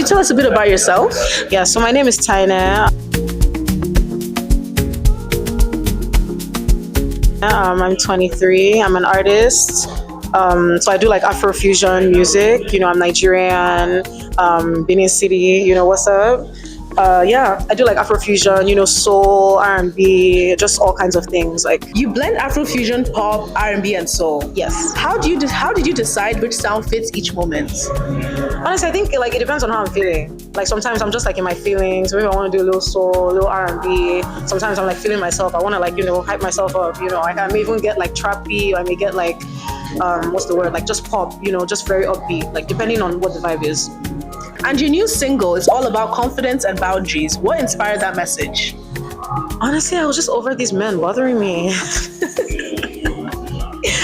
you tell us a bit about yourself? Yeah, so my name is Taene. I'm 23. I'm an artist. So I do like Afro-fusion music. I'm Nigerian, Benin City. What's up? Yeah, I do like Afro-fusion. Soul, R&B, just all kinds of things. Like, You blend Afrofusion, pop, R&B, and soul. yes. How did you decide which sound fits each moment? Honestly, I think like it depends on how I'm feeling. Like sometimes I'm just like in my feelings. Maybe I want to do a little soul, a little R&B. Sometimes I'm like feeling myself. I want to like hype myself up. I may even get like trappy. I may get like what's the word? Like just pop. Just very upbeat. Like depending on what the vibe is. And your new single is all about confidence and boundaries. What inspired that message? Honestly, I was just over these men bothering me.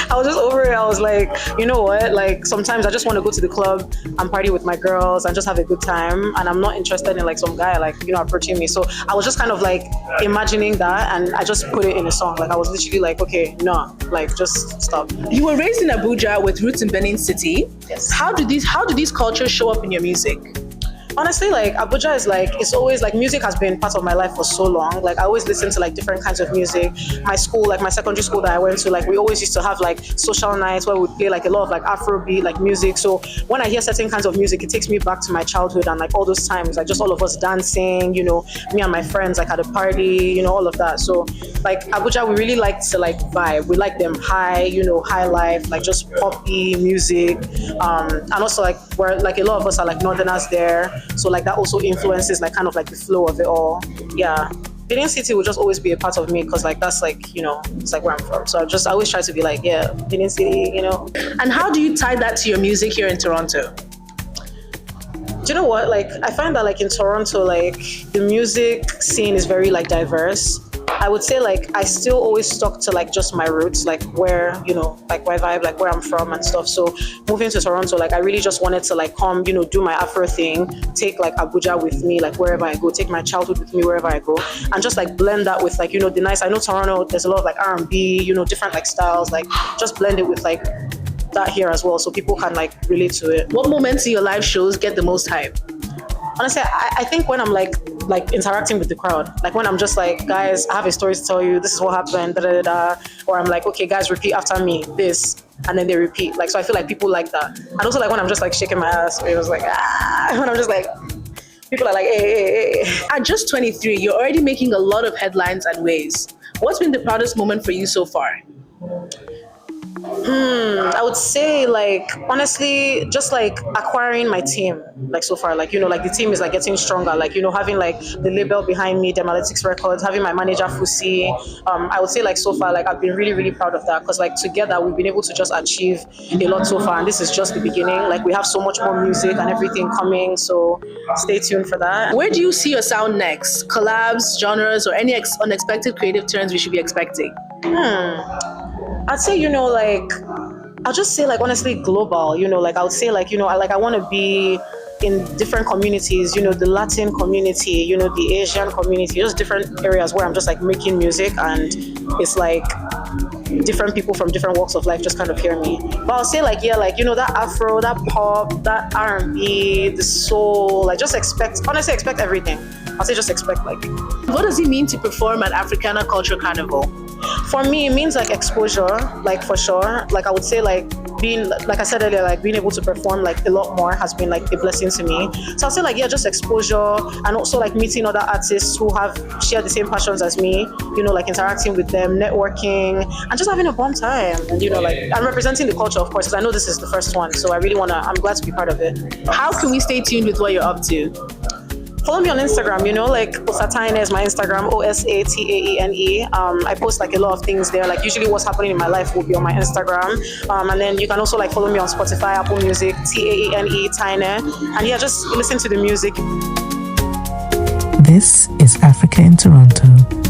I was just over it. I was like, you know what? Like sometimes I just want to go to the club and party with my girls and just have a good time. And I'm not interested in like some guy like approaching me. So I was just kind of like imagining that, and I just put it in a song. Like I was literally like, okay, no, like just stop. You were raised in Abuja with roots in Benin City. Yes. How do these cultures show up in your music? Honestly, like Abuja is like, it's always like music has been part of my life for so long. Like I always listen to like different kinds of music. My school, like my secondary school that I went to, like we always used to have like social nights where we'd play like a lot of like Afrobeat like music. So when I hear certain kinds of music, it takes me back to my childhood and like all those times, like just all of us dancing, me and my friends like at a party, all of that. So like Abuja, we really like to like vibe. We like them high, high life, like just poppy music. And also like we're like a lot of us are like northerners there. So like that also influences like kind of like the flow of it all. Yeah. Benin City will just always be a part of me because like that's like, it's like where I'm from. So I always try to be like, yeah, Benin City, And how do you tie that to your music here in Toronto? Do you know what? Like I find that like in Toronto, like the music scene is very like diverse. I would say like I still always stuck to like just my roots, like where, like my vibe, like where I'm from and stuff. So moving to Toronto, like I really just wanted to like come, do my Afro thing, take like Abuja with me, like wherever I go, take my childhood with me wherever I go, and just like blend that with like, the nice, I know Toronto, there's a lot of like R&B, different like styles, like just blend it with like that here as well so people can like relate to it. What moments in your live shows get the most hype? Honestly, I think when I'm like interacting with the crowd, like when I'm just like, guys, I have a story to tell you, this is what happened, da, da, da, da. Or I'm like, okay, guys, repeat after me, this, and then they repeat. Like, so I feel like people like that. And also like when I'm just like shaking my ass, it was like, when I'm just like, people are like, hey. At just 23, you're already making a lot of headlines and waves. What's been the proudest moment for you so far? I would say like honestly just like acquiring my team like so far, like like the team is like getting stronger, like having like the label behind me, Demalytics Records, having my manager Fusi. I would say like so far like I've been really really proud of that because like together we've been able to just achieve a lot so far, and this is just the beginning. Like we have so much more music and everything coming, so stay tuned for that. Where do you see your sound next? Collabs, genres, or any unexpected creative turns we should be expecting? I'd say, like, I'll just say, like, honestly, global, like, I would say, like, I want to be in different communities, the Latin community, the Asian community, just different areas where I'm just, like, making music, and it's, like, different people from different walks of life just kind of hear me. But I'll say, like, yeah, like, that Afro, that pop, that R&B, the soul, like, just honestly, expect everything. I'll say just expect, like. What does it mean to perform at Africana Culture Carnival? For me, it means like exposure, like for sure. Like I would say like being, like I said earlier, like being able to perform like a lot more has been like a blessing to me. So I'll say like, yeah, just exposure, and also like meeting other artists who have shared the same passions as me, like interacting with them, networking, and just having a bomb time. And like I'm representing the culture, of course, because I know this is the first one. So I'm glad to be part of it. How can we stay tuned with what you're up to? Follow me on Instagram, like Taene is my Instagram, OSATAENE. I post like a lot of things there. Like usually what's happening in my life will be on my Instagram. And then you can also like follow me on Spotify, Apple Music, TAENE, Taene. And yeah, just listen to the music. This is Africa in Toronto.